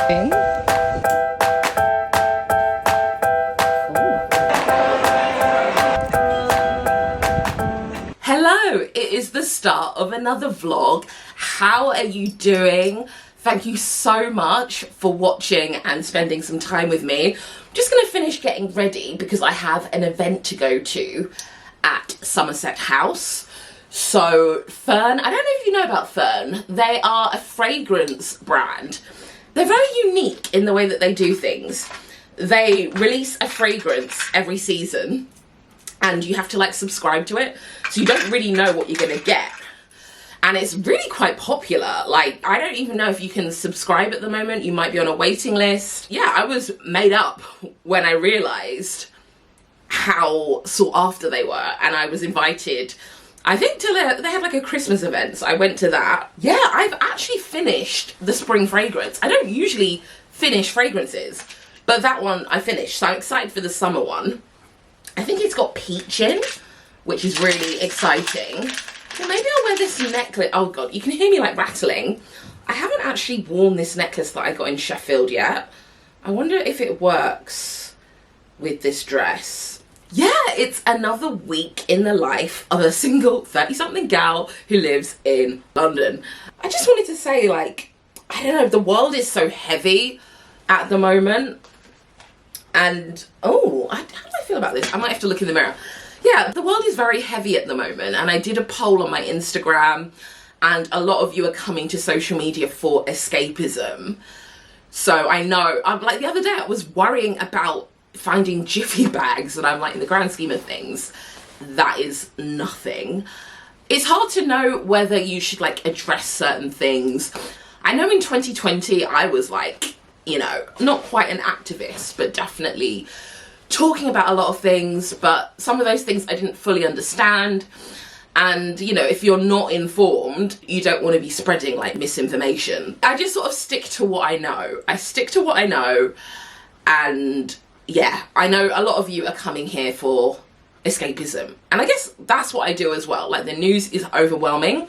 thing. Hello, it is the start of another vlog. How are you doing? Thank you so much for watching and spending some time with me. I'm just going to finish getting ready because I have an event to go to at Somerset House. So Ffern, I don't know if you know about Ffern. They are a fragrance brand. They're very unique in the way that they do things. They release a fragrance every season and you have to like subscribe to it, so you don't really know what you're gonna get. And it's really quite popular. Like, I don't even know if you can subscribe at the moment. You might be on a waiting list. Yeah, I was made up when I realized how sought after they were, and I was invited, I think, to they had like a Christmas event, so I went to that. Yeah, I've actually finished the spring fragrance. I don't usually finish fragrances, but that one I finished, so I'm excited for the summer one. I think it's got peach in, which is really exciting. Well, maybe I'll wear this necklace. Oh god, you can hear me like rattling. I haven't actually worn this necklace that I got in Sheffield yet. I wonder if it works with this dress. Yeah, it's another week in the life of a single 30-something gal who lives in London. I just wanted to say, like, I don't know, the world is so heavy at the moment. And, oh, how do I feel about this? I might have to look in the mirror. Yeah, the world is very heavy at the moment, and I did a poll on my Instagram, and a lot of you are coming to social media for escapism. So I know, like the other day I was worrying about finding jiffy bags, and I'm like, in the grand scheme of things, that is nothing. It's hard to know whether you should like address certain things. I know in 2020 I was like, you know, not quite an activist, but definitely talking about a lot of things, but some of those things I didn't fully understand. And, you know, if you're not informed, you don't want to be spreading like misinformation. I just sort of stick to what I know. I stick to what I know, and yeah, I know a lot of you are coming here for escapism, and I guess that's what I do as well. Like, the news is overwhelming,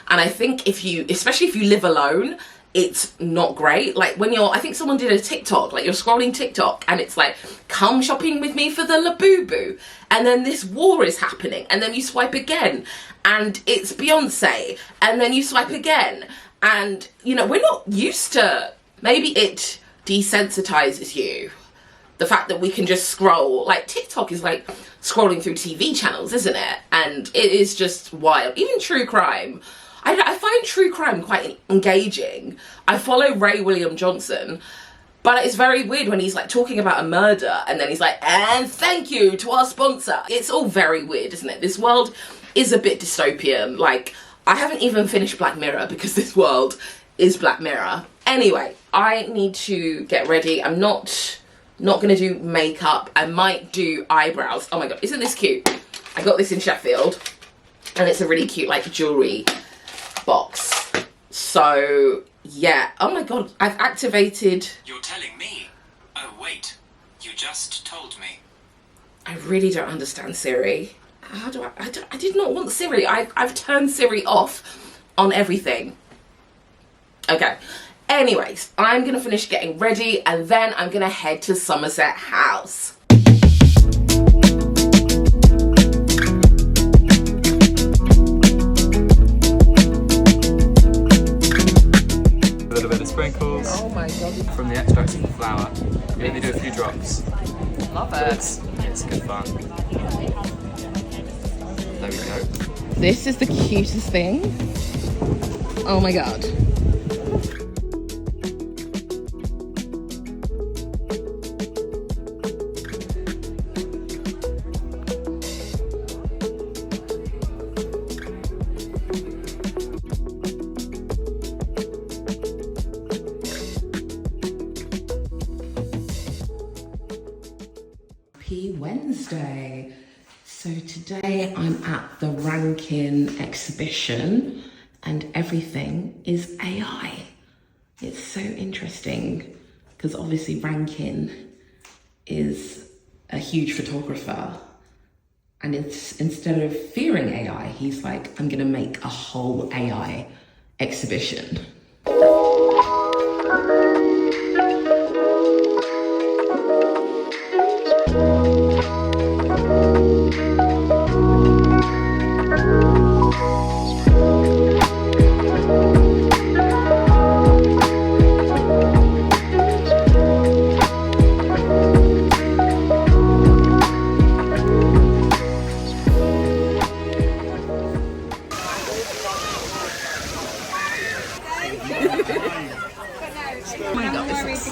and I think if you, especially if you live alone, it's not great. Like when you're, I think someone did a TikTok, like you're scrolling TikTok and it's like, come shopping with me for the Labubu, and then this war is happening, and then you swipe again and it's Beyonce, and then you swipe again, and you know, we're not used to, maybe it desensitizes you, the fact that we can just scroll. Like TikTok is like scrolling through TV channels, isn't it? And it is just wild. Even true crime, I find true crime quite engaging. I follow Ray William Johnson, but it's very weird when he's like talking about a murder and then he's like, and thank you to our sponsor. It's all very weird, isn't it? This world is a bit dystopian. Like, I haven't even finished Black Mirror because this world is Black Mirror. Anyway, I need to get ready. I'm not gonna do makeup. I might do eyebrows. Oh my god, isn't this cute? I got this in Sheffield, and it's a really cute like jewelry box. So yeah, oh my god, I've activated. You're telling me? Oh wait, you just told me. I really don't understand Siri. How do I did not want Siri. I've turned Siri off on everything. Okay, anyways, I'm gonna finish getting ready and then I'm gonna head to Somerset House. Sprinkles. Oh my god. From the extracts of the flour. You only do a few drops. Love But it. it's good fun. There we go. This is the cutest thing. Oh my god. Wednesday. So today I'm at the Rankin exhibition and everything is AI. It's so interesting because obviously Rankin is a huge photographer, and instead of fearing AI, he's like, I'm gonna make a whole AI exhibition.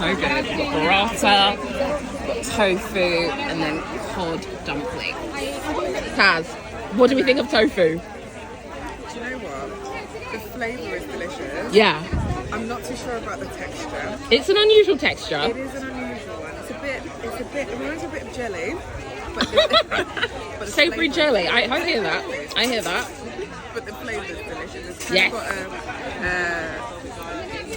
so good. We've got burrata, we've got tofu, and then cod dumpling. Kaz, what do we think of tofu? Do you know what? The flavour is delicious. Yeah. I'm not too sure about the texture. It's an unusual texture. It is an unusual one. It reminds a bit of jelly. But the Savoury flavour- jelly. I hear that. I hear that. But the flavour is delicious. It's kind Yes. of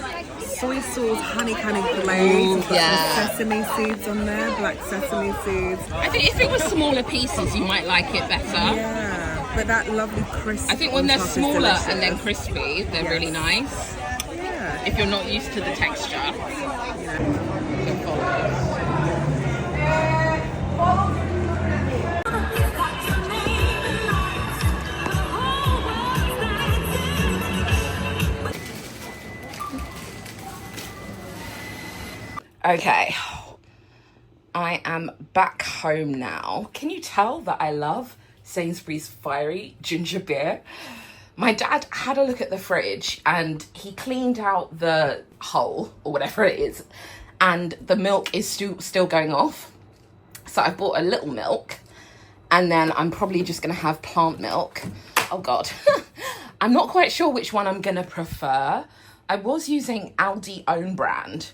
got soy sauce, honey kind of glaze. It's got yeah. some sesame seeds on there, black sesame seeds. I think if it was smaller pieces, you might like it better. Yeah, but that lovely crisp. I think when on they're top is smaller delicious. and then crispy, they're really nice. Yeah. If you're not used to the texture. Okay, I am back home now. Can you tell that I love Sainsbury's fiery ginger beer? My dad had a look at the fridge and he cleaned out the hole or whatever it is, and the milk is still going off. So I bought a little milk, and then I'm probably just gonna have plant milk. Oh God, I'm not quite sure which one I'm gonna prefer. I was using Aldi own brand,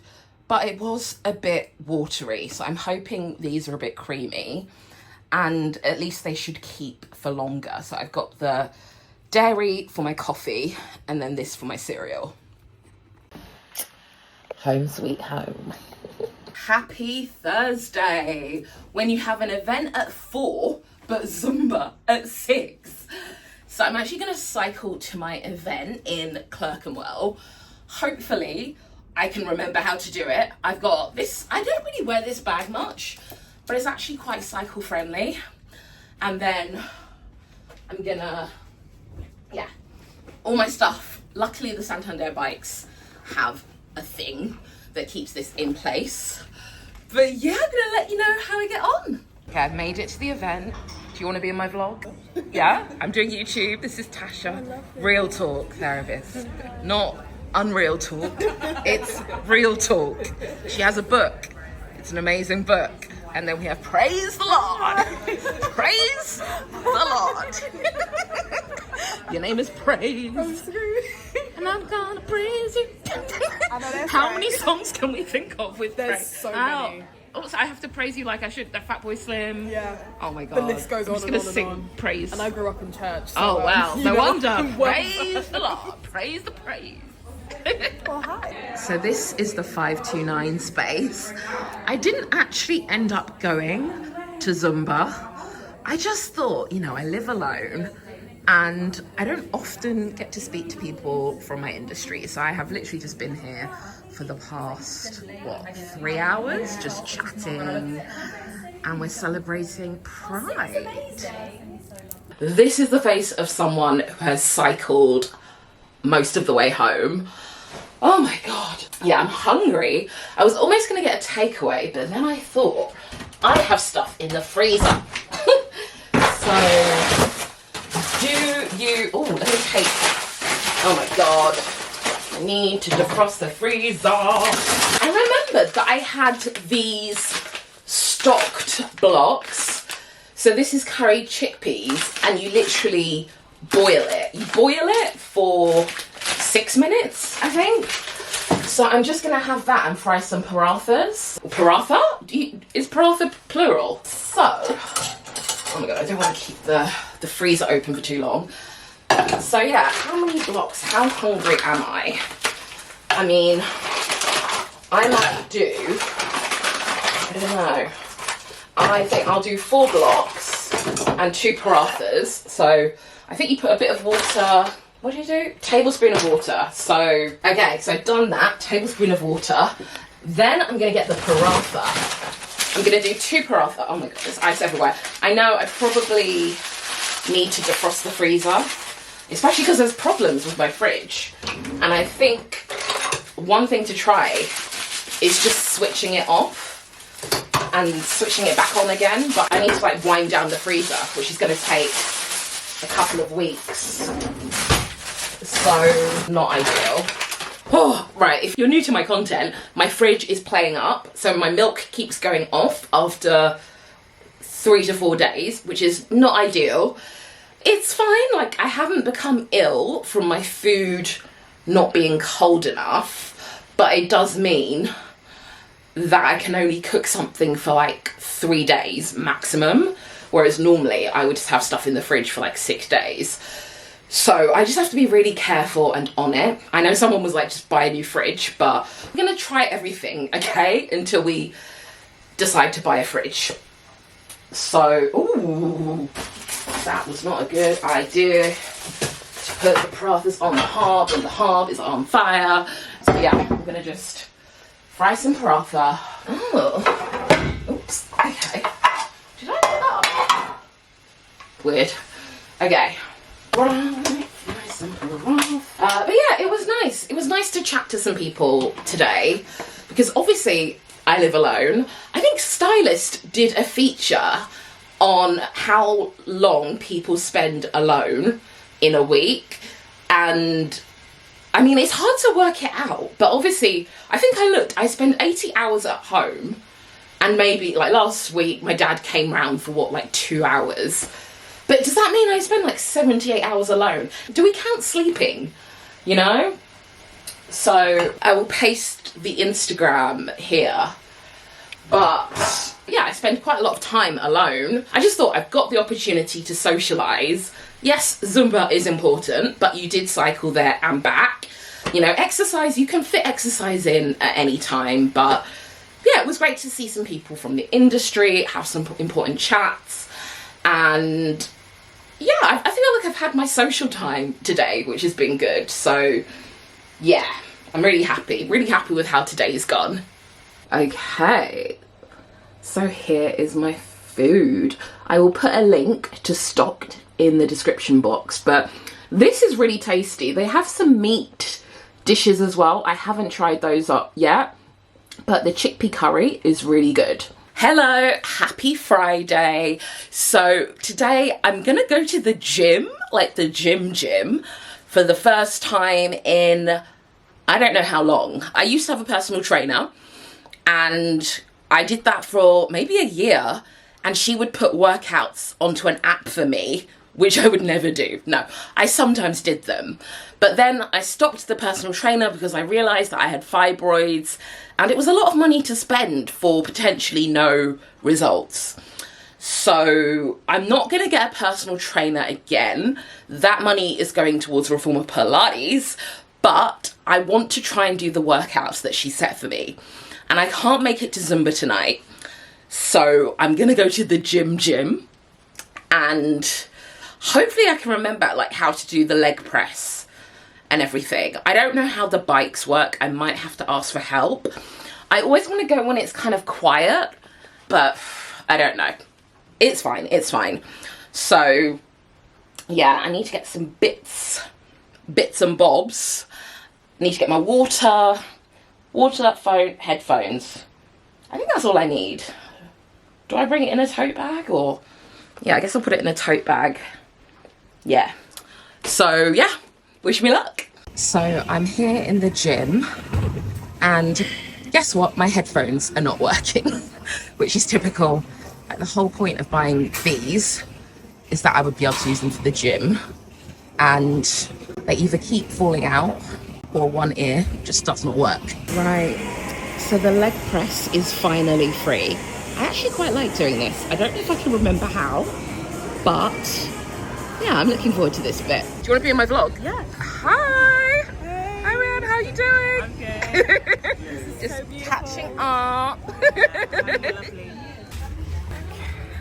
but it was a bit watery, so I'm hoping these are a bit creamy, and at least they should keep for longer. So I've got the dairy for my coffee, and then this for my cereal. Home sweet home. Happy Thursday, when you have an event at 4, but Zumba at 6. So I'm actually gonna cycle to my event in Clerkenwell. Hopefully, I can remember how to do it. I've got this, I don't really wear this bag much, but it's actually quite cycle friendly. And then I'm gonna, yeah, all my stuff. Luckily the Santander bikes have a thing that keeps this in place. But yeah, I'm gonna let you know how I get on. Okay, I've made it to the event. Do you want to be in my vlog? Yeah, I'm doing YouTube. This is Tasha. Real talk therapist, not unreal talk. It's real talk. She has a book. It's an amazing book. And then we have Praise the Lord. Praise the Lord. Your name is Praise. And I'm gonna praise you. How many songs can we think of with There's praise? so many. Oh, so I have to praise you like I should. That Fatboy Slim. Yeah. Oh my God. The list goes I'm on just and gonna on and sing on. praise. And I grew up in church. So, Oh wow. you No know, wonder. well- Praise the Lord. Praise the praise. Well, hi. So this is the 529 space. I didn't actually end up going to Zumba. I just thought, you know, I live alone and I don't often get to speak to people from my industry. So I have literally just been here for the past, 3 hours, just chatting, and we're celebrating Pride. This is the face of someone who has cycled most of the way home. Oh my God. Yeah, I'm hungry. I was almost gonna get a takeaway, but then I thought I have stuff in the freezer. So, let me take, oh my God. I need to defrost the freezer. I remembered that I had these stocked blocks. So this is curried chickpeas, and you literally boil it. You boil it for 6 minutes, I think. So I'm just gonna have that and fry some parathas. Paratha? Is paratha plural? So, oh my God, I don't want to keep the freezer open for too long. So yeah, how many blocks? How hungry am I? I mean, I might do, I don't know. I think I'll do 4 blocks and 2 parathas. So I think you put a bit of water. What do you do? Tablespoon of water. So, okay, so I've done that, tablespoon of water. Then I'm gonna get the paratha. I'm gonna do 2 paratha. Oh my God, there's ice everywhere. I know I probably need to defrost the freezer, especially because there's problems with my fridge. And I think one thing to try is just switching it off and switching it back on again. But I need to like wind down the freezer, which is gonna take a couple of weeks. So, not ideal. Oh, right, if you're new to my content, my fridge is playing up, so my milk keeps going off after 3 to 4 days, which is not ideal. It's fine, like, I haven't become ill from my food not being cold enough, but it does mean that I can only cook something for like 3 days maximum, whereas normally I would just have stuff in the fridge for like 6 days. So I just have to be really careful and on it. I know someone was like, just buy a new fridge, but I'm gonna try everything, okay, until we decide to buy a fridge. So, ooh, that was not a good idea to put the parathas on the hob, and the hob is on fire. So yeah, I'm gonna just fry some paratha. Oh, oops, okay. Did I do that? Weird. Okay. But yeah, it was nice. It was nice to chat to some people today, because obviously I live alone. I think Stylist did a feature on how long people spend alone in a week, and I mean, it's hard to work it out, but obviously I think I looked, I spend 80 hours at home, and maybe like last week my dad came round for what, like 2 hours. But does that mean I spend like 78 hours alone? Do we count sleeping, you know? So I will paste the Instagram here. But yeah, I spend quite a lot of time alone. I just thought I've got the opportunity to socialise. Yes, Zumba is important, but you did cycle there and back. You know, exercise, you can fit exercise in at any time. But yeah, it was great to see some people from the industry, have some important chats. And yeah, I feel like I've had my social time today, which has been good. So yeah, I'm really happy with how today's gone. Okay, so here is my food. I will put a link to stocked in the description box, but this is really tasty. They have some meat dishes as well. I haven't tried those up yet, but the chickpea curry is really good. Hello, happy Friday. So today I'm gonna go to the gym, like the gym, for the first time in I don't know how long. I used to have a personal trainer, and I did that for maybe a year, and she would put workouts onto an app for me, which I would never do. No, I sometimes did them. But then I stopped the personal trainer because I realised that I had fibroids, and it was a lot of money to spend for potentially no results. So I'm not going to get a personal trainer again. That money is going towards a reform of Pilates, but I want to try and do the workouts that she set for me. And I can't make it to Zumba tonight, so I'm going to go to the gym, and hopefully I can remember like how to do the leg press and everything. I don't know how the bikes work. I might have to ask for help. I always want to go when it's kind of quiet, but I don't know. It's fine, it's fine. So yeah, I need to get some bits and bobs. I need to get my water, phone, headphones. I think that's all I need. Do I bring it in a tote bag, or? Yeah, I guess I'll put it in a tote bag. Yeah. So yeah, wish me luck. So I'm here in the gym, and guess what? My headphones are not working, which is typical. Like, the whole point of buying these is that I would be able to use them for the gym, and they either keep falling out or one ear just does not work. Right, so the leg press is finally free. I actually quite like doing this. I don't know if I can remember how, but yeah, I'm looking forward to this bit. Do you want to be in my vlog? Yeah. Hi! Hey. Hi, Ryan, how are you doing? I'm good. Just so catching up.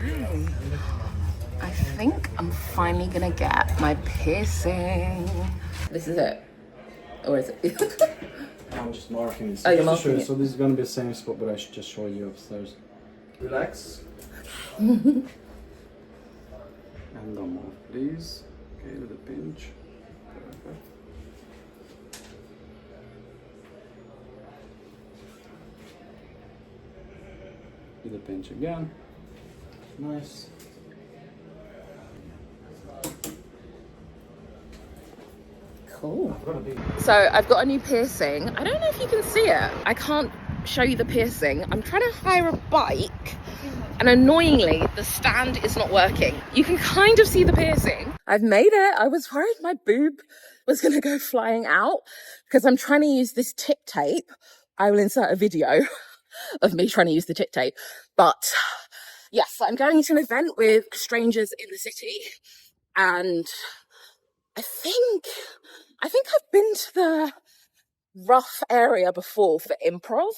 lovely. I think I'm finally gonna get my piercing. This is it. Or is it? I'm just marking this. Oh, you're marking it. So this is gonna be the same spot, but I should just show you upstairs. Relax. And one more, please. Okay, with a pinch. Perfect. With a pinch again. Nice. Cool. So I've got a new piercing. I don't know if you can see it. I can't show you the piercing. I'm trying to hire a bike and annoyingly the stand is not working. You can kind of see the piercing. I've made it. I was worried my boob was gonna go flying out because I'm trying to use this tick tape. I will insert a video of me trying to use the tick tape. But yes, I'm going to an event with strangers in the city, and I think I've been to the rough area before for improv,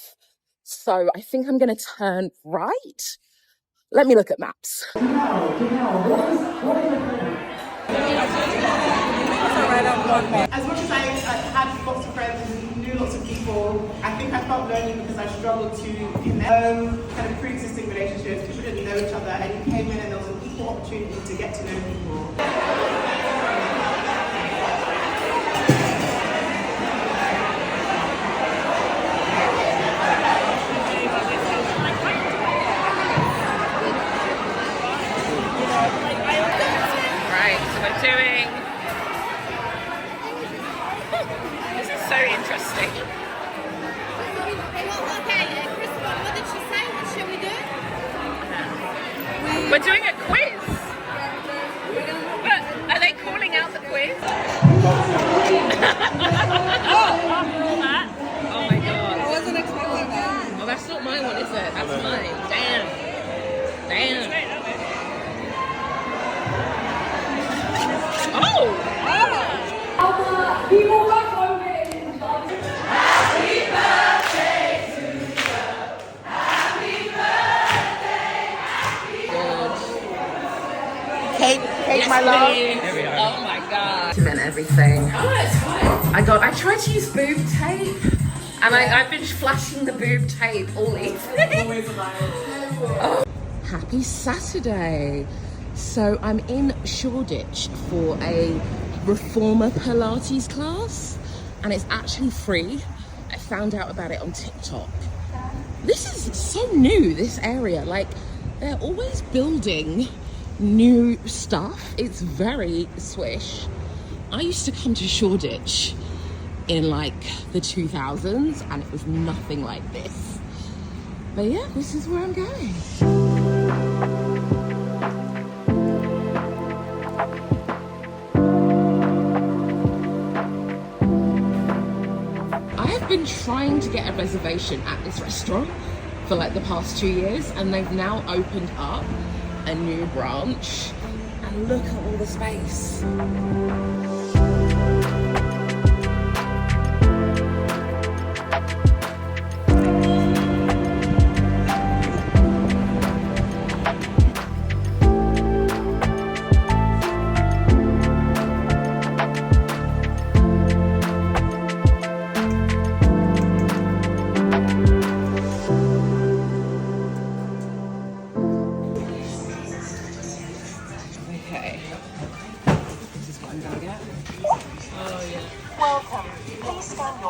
so I think I'm going to turn right. Let me look at maps. As much as I had lots of friends and knew lots of people, I think I felt lonely because I struggled to connect. Kind of pre-existing relationships, people didn't know each other, and you came in and there was an equal opportunity to get to know people. Doing this is so interesting. Okay, Kristabel, what did she say? What shall we do? We're doing a quiz. But are they calling out the quiz? Oh my god. I wasn't expecting that. Oh, that's not my one, is it? That's mine. Damn. Oh! People back home Happy birthday to you. Happy birthday. Cake, my love. Oh my god. Meant everything. Oh, it's fine. I tried to use boob tape, and I've been flashing the boob tape all evening. Oh. Happy Saturday. So I'm in Shoreditch for a reformer Pilates class, and it's actually free. I found out about it on TikTok. This is so new, this area. Like, they're always building new stuff. It's very swish. I used to come to Shoreditch in like the 2000s, and it was nothing like this. But yeah, this is where I'm going. Been trying to get a reservation at this restaurant for like the past 2 years, and they've now opened up a new branch, and look at all the space.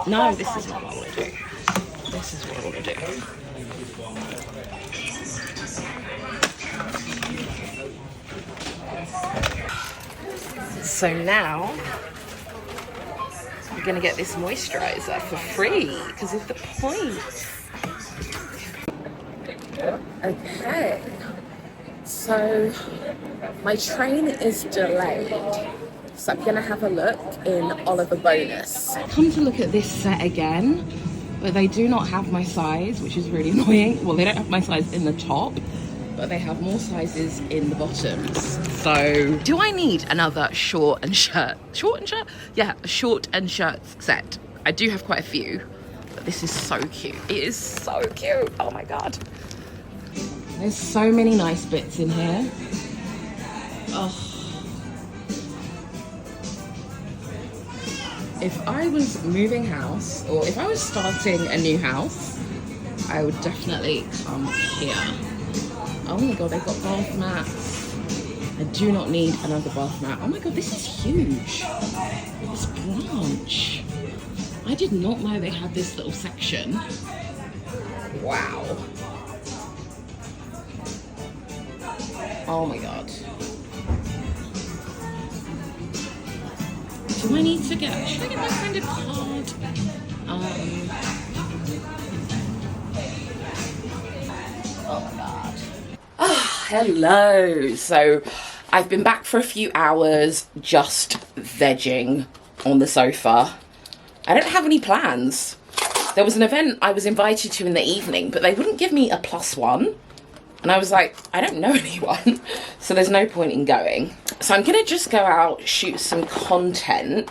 No, this is not what I want to do. This is what I want to do. So now we're going to get this moisturizer for free because of the points. Okay, so my train is delayed. So I'm gonna have a look in Oliver Bonus. Come to look at this set again, but they do not have my size, which is really annoying. Well, they don't have my size in the top, but they have more sizes in the bottoms. So, do I need another short and shirt? Short and shirt? Yeah, a short and shirt set. I do have quite a few, but this is so cute. It is so cute. Oh my God. There's so many nice bits in here. Oh. If I was moving house, or if I was starting a new house, I would definitely come here. Oh my God, they've got bath mats. I do not need another bath mat. Oh my God, this is huge. This branch. I did not know they had this little section. Wow. Oh my God. Do I need to get, should I get my friend a card? Oh my God. Ah, hello. So I've been back for a few hours, just vegging on the sofa. I don't have any plans. There was an event I was invited to in the evening, but they wouldn't give me a +1. And I was like, I don't know anyone, so there's no point in going. So I'm gonna just go out, shoot some content.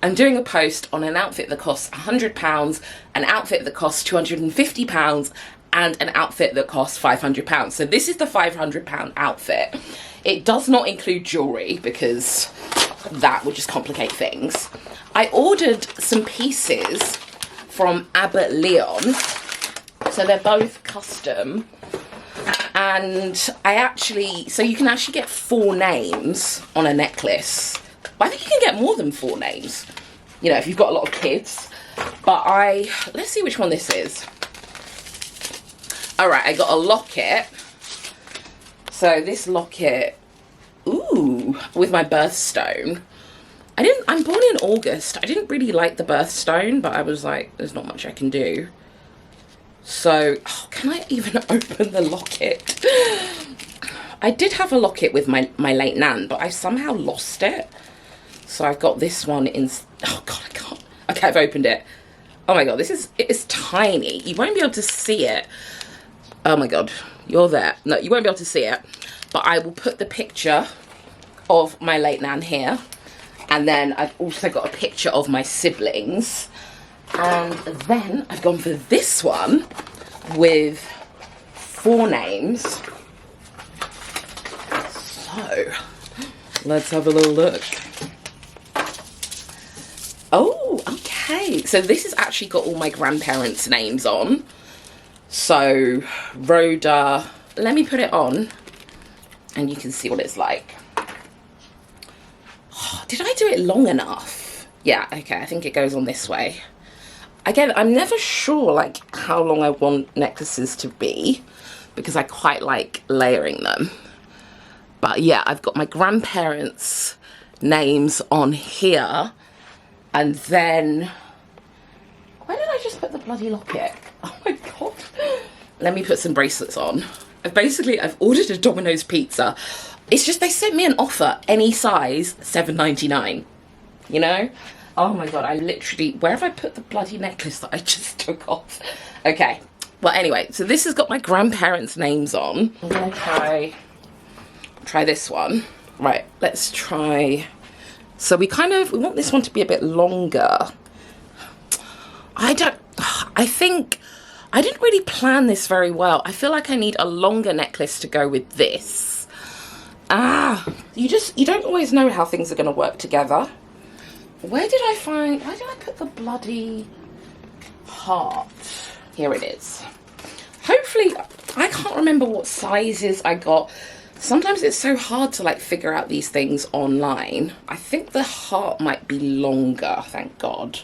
I'm doing a post on an outfit that costs £100, an outfit that costs £250, and an outfit that costs £500. So this is the £500 outfit. It does not include jewelry because that would just complicate things. I ordered some pieces from Abbott Leon. So they're both custom. And I actually, so you can actually get 4 names on a necklace. I think you can get more than 4 names, you know, if you've got a lot of kids. But let's see which one this is. All right, I got a locket. So this locket, ooh, with my birthstone. I'm born in August. I didn't really like the birthstone, but I was like, there's not much I can do. So, oh, can I even open the locket? I did have a locket with my late nan, but I somehow lost it. So I've got this one in, oh God, I can't. Okay, I've opened it. Oh my God, it is tiny. You won't be able to see it. Oh my God, you're there. No, you won't be able to see it, but I will put the picture of my late nan here. And then I've also got a picture of my siblings. And then I've gone for this one with 4 names. So let's have a little look. Oh, okay. So this has actually got all my grandparents' names on. So Rhoda, let me put it on and you can see what it's like. Oh, did I do it long enough? Yeah, okay, I think it goes on this way. Again, I'm never sure like how long I want necklaces to be because I quite like layering them. But yeah, I've got my grandparents' names on here. And then, where did I just put the bloody locket? Oh my God. Let me put some bracelets on. I've ordered a Domino's pizza. It's just they sent me an offer, any size, $7.99, you know? Oh my God, I literally, where have I put the bloody necklace that I just took off? Okay, well anyway, so this has got my grandparents' names on. I'm gonna try this one. Right, let's try, so we want this one to be a bit longer. I think, I didn't really plan this very well. I feel like I need a longer necklace to go with this. You don't always know how things are gonna work together. Why did I put the bloody heart? Here it is. Hopefully, I can't remember what sizes I got. Sometimes it's so hard to like figure out these things online. I think the heart might be longer, thank God.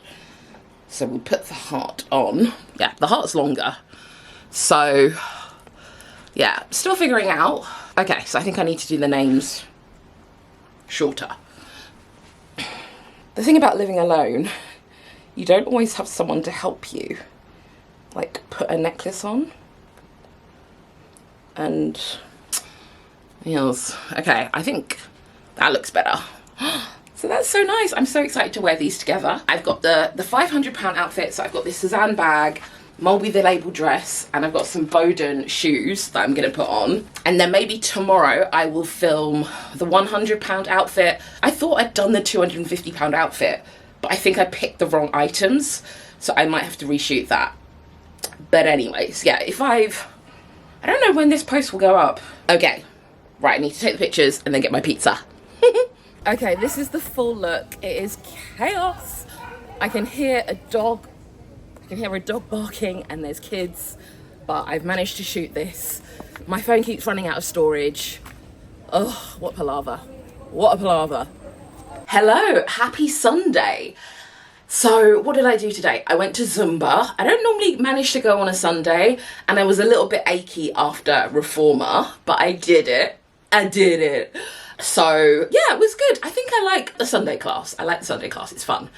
So we'll put the heart on. Yeah, the heart's longer. So, yeah, still figuring out. Okay, so I think I need to do the names shorter. The thing about living alone, you don't always have someone to help you, like put a necklace on. And heels. Okay, I think that looks better. So that's so nice. I'm so excited to wear these together. I've got the £500 outfit. So I've got this Suzanne bag, Mulby the Label dress, and I've got some Bowden shoes that I'm gonna put on. And then maybe tomorrow I will film the £100 outfit. I thought I'd done the £250 outfit, but I think I picked the wrong items. So I might have to reshoot that. But anyways, yeah, I don't know when this post will go up. Okay, right, I need to take the pictures and then get my pizza. Okay, this is the full look. It is chaos. I can hear a dog barking and there's kids, but I've managed to shoot this. My phone keeps running out of storage. Oh, what palaver. What a palaver. Hello, happy Sunday. So what did I do today? I went to Zumba. I don't normally manage to go on a Sunday, and I was a little bit achy after Reformer, but I did it. So yeah, it was good. I think I like the Sunday class. It's fun.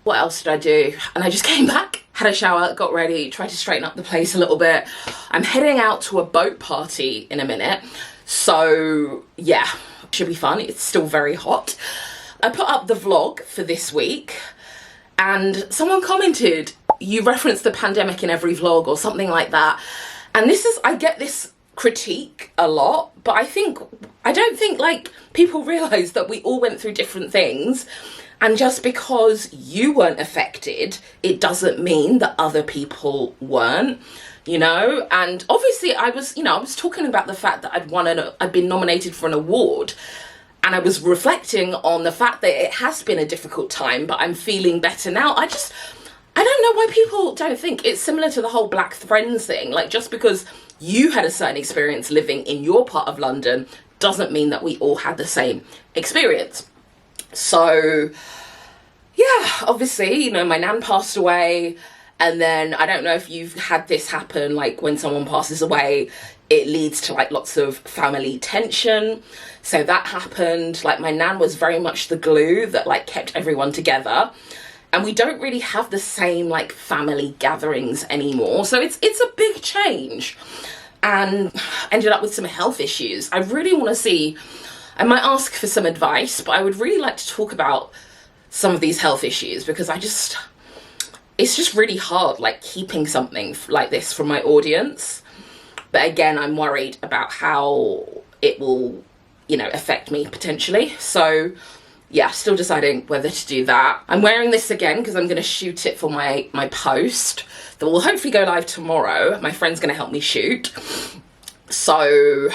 What else did I do? And I just came back, had a shower, got ready, tried to straighten up the place a little bit. I'm heading out to a boat party in a minute. So yeah, should be fun. It's still very hot. I put up the vlog for this week and someone commented, you referenced the pandemic in every vlog or something like that. And I get this critique a lot, but I don't think like people realise that we all went through different things. And just because you weren't affected, it doesn't mean that other people weren't, you know? And obviously I was talking about the fact that I'd been nominated for an award, and I was reflecting on the fact that it has been a difficult time, but I'm feeling better now. I don't know why people don't think it's similar to the whole Black Friends thing. Like, just because you had a certain experience living in your part of London doesn't mean that we all had the same experience. So yeah, obviously, you know, my nan passed away, and then I don't know if you've had this happen, like when someone passes away, it leads to like lots of family tension. So that happened. Like, my nan was very much the glue that like kept everyone together, and we don't really have the same like family gatherings anymore. So it's a big change, and ended up with some health issues. I really want to see, I might ask for some advice, but I would really like to talk about some of these health issues, because it's just really hard, like, keeping something like this from my audience. But again, I'm worried about how it will, you know, affect me potentially. So yeah, still deciding whether to do that. I'm wearing this again because I'm going to shoot it for my post that will hopefully go live tomorrow. My friend's going to help me shoot. So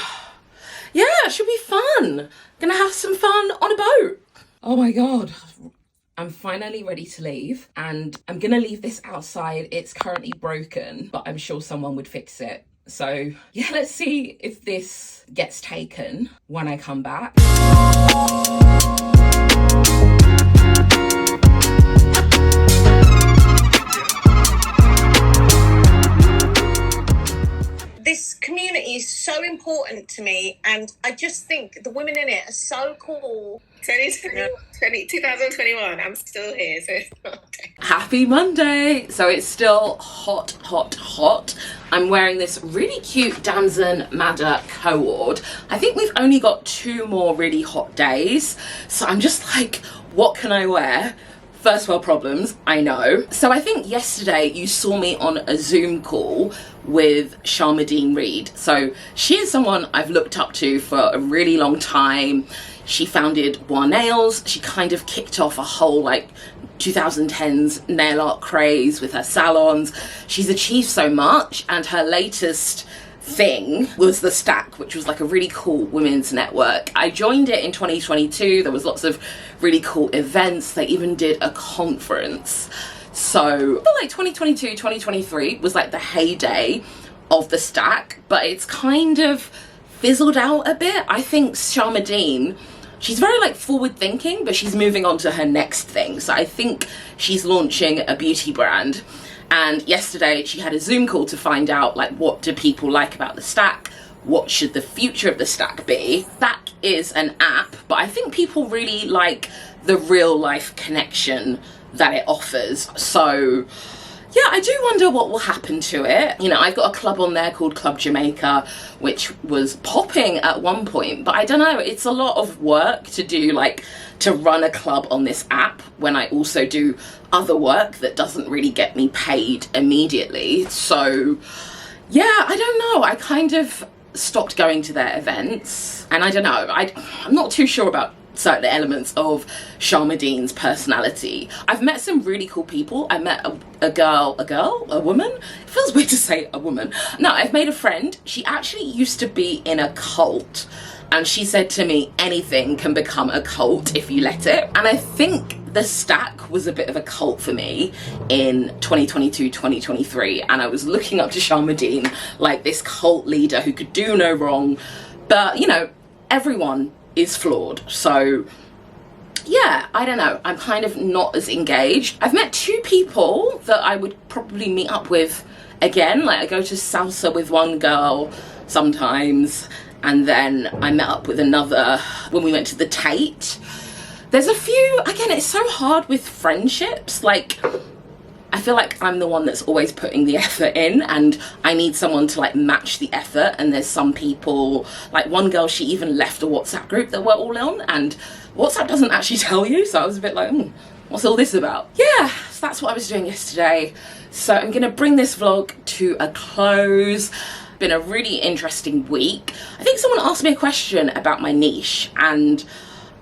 yeah, it should be fun. Gonna have some fun on a boat. Oh my God. I'm finally ready to leave, and I'm gonna leave this outside. It's currently broken, but I'm sure someone would fix it. So yeah, let's see if this gets taken when I come back. This community is so important to me, and I just think the women in it are so cool. 2021, I'm still here, so it's not okay. Happy Monday. So it's still hot, hot, hot. I'm wearing this really cute Damson Madder cord. I think we've only got 2 more really hot days, so I'm just like, what can I wear? First world problems, I know. So I think yesterday you saw me on a Zoom call with Sharmadine Reid. So she is someone I've looked up to for a really long time. She founded Bois Nails. She kind of kicked off a whole like 2010s nail art craze with her salons. She's achieved so much, and her latest thing was the Stack, which was like a really cool women's network. I joined it in 2022. There was lots of really cool events. They even did a conference. So I feel like 2022, 2023 was like the heyday of the Stack, but it's kind of fizzled out a bit. I think Sharmadine, she's very like forward thinking, but she's moving on to her next thing. So I think she's launching a beauty brand. And yesterday she had a Zoom call to find out like, what do people like about the Stack? What should the future of the Stack be? Stack is an app, but I think people really like the real life connection that it offers. So yeah, I do wonder what will happen to it. You know, I've got a club on there called Club Jamaica, which was popping at one point, but I don't know, it's a lot of work to do, like, to run a club on this app when I also do other work that doesn't really get me paid immediately. So yeah, I don't know, I kind of stopped going to their events, and I don't know, I'm not too sure about certain elements of Sharmadine's personality. I've met some really cool people. I met a woman? It feels weird to say a woman. No, I've made a friend. She actually used to be in a cult, and she said to me, anything can become a cult if you let it. And I think the Stack was a bit of a cult for me in 2022, 2023, and I was looking up to Sharmadine like this cult leader who could do no wrong. But, you know, everyone is flawed. So yeah, I don't know, I'm kind of not as engaged. I've met 2 people that I would probably meet up with again. Like, I go to salsa with one girl sometimes, and then I met up with another when we went to the Tate. There's a few, again, it's so hard with friendships. Like, I feel like I'm the one that's always putting the effort in, and I need someone to like match the effort. And there's some people, like one girl, she even left a WhatsApp group that we're all on, and WhatsApp doesn't actually tell you. So I was a bit like, what's all this about? Yeah, so that's what I was doing yesterday. So I'm gonna bring this vlog to a close. Been a really interesting week. I think someone asked me a question about my niche, and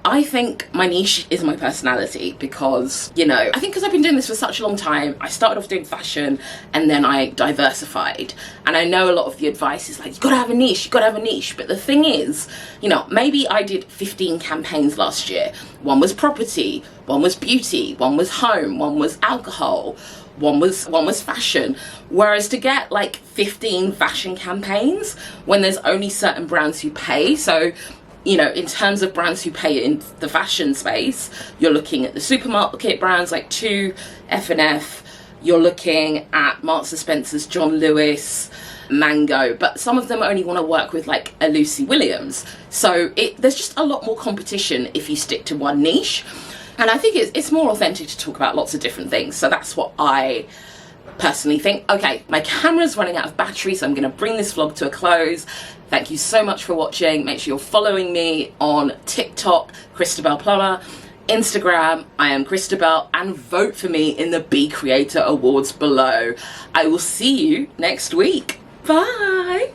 I think my niche is my personality because, you know, I think because I've been doing this for such a long time, I started off doing fashion and then I diversified. And I know a lot of the advice is like, you gotta have a niche, you gotta have a niche. But the thing is, you know, maybe I did 15 campaigns last year. One was property, one was beauty, one was home, one was alcohol, one was fashion. Whereas to get like 15 fashion campaigns when there's only certain brands who pay, so you know, in terms of brands who pay in the fashion space, you're looking at the supermarket brands like F&F, you're looking at Marks and Spencer's, John Lewis, Mango, but some of them only want to work with like a Lucy Williams. So there's just a lot more competition if you stick to one niche. And I think it's more authentic to talk about lots of different things. So that's what I personally think. Okay, my camera's running out of battery, so I'm going to bring this vlog to a close. Thank you so much for watching. Make sure you're following me on TikTok, Kristabel Plumber, Instagram, I am Kristabel, and vote for me in the Be Creator Awards below. I will see you next week. Bye.